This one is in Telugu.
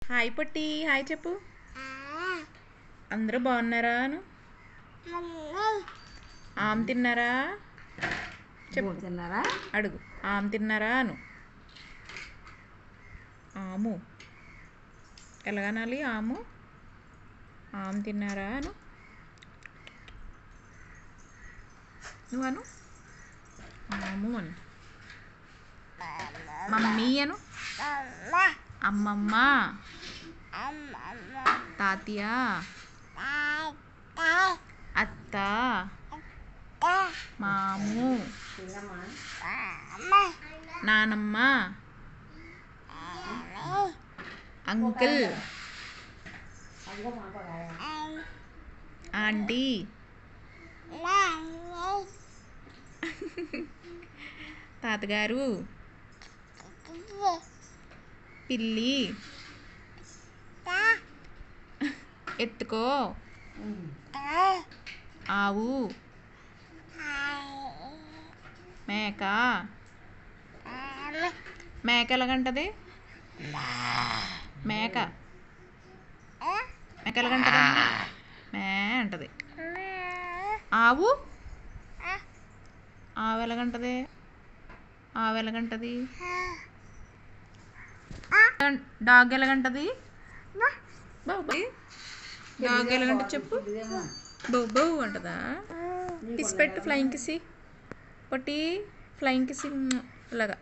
హాయ్ పొట్టి, హాయ్ చెప్పు. అందరూ బాగున్నారా? ఆమె తిన్నారా చెప్పు. తిన్నారా అడుగు. ఆమె తిన్నారా అను. ఆము ఎలాగనాలి? ఆము ఆమె తిన్నారా అను. నువ్వు అను. ఆము అను. మమ్మీ అను. అమ్మమ్మ, తాతయ్య, అత్త, మాము, నానమ్మ, అంకుల్, ఆంటీ, తాతగారు, పిల్లి, ఎత్తుకో, ఆవు, మేక. మేక ఎలాగంటది? మేక మేక ఎలాగంటది? మే అంటది. ఆవు ఆవు ఎలాగంటది? ఆవు ఎలాగంటది? డాగ్ ఎలాగంటది? డాగ్ ఎలాగంట చెప్పు. బౌ బౌ అంటదా? కిస్ పెట్టు, ఫ్లయింగ్ కిసి పొట్టి, ఫ్లయింగ్ కిసి ఇలాగా.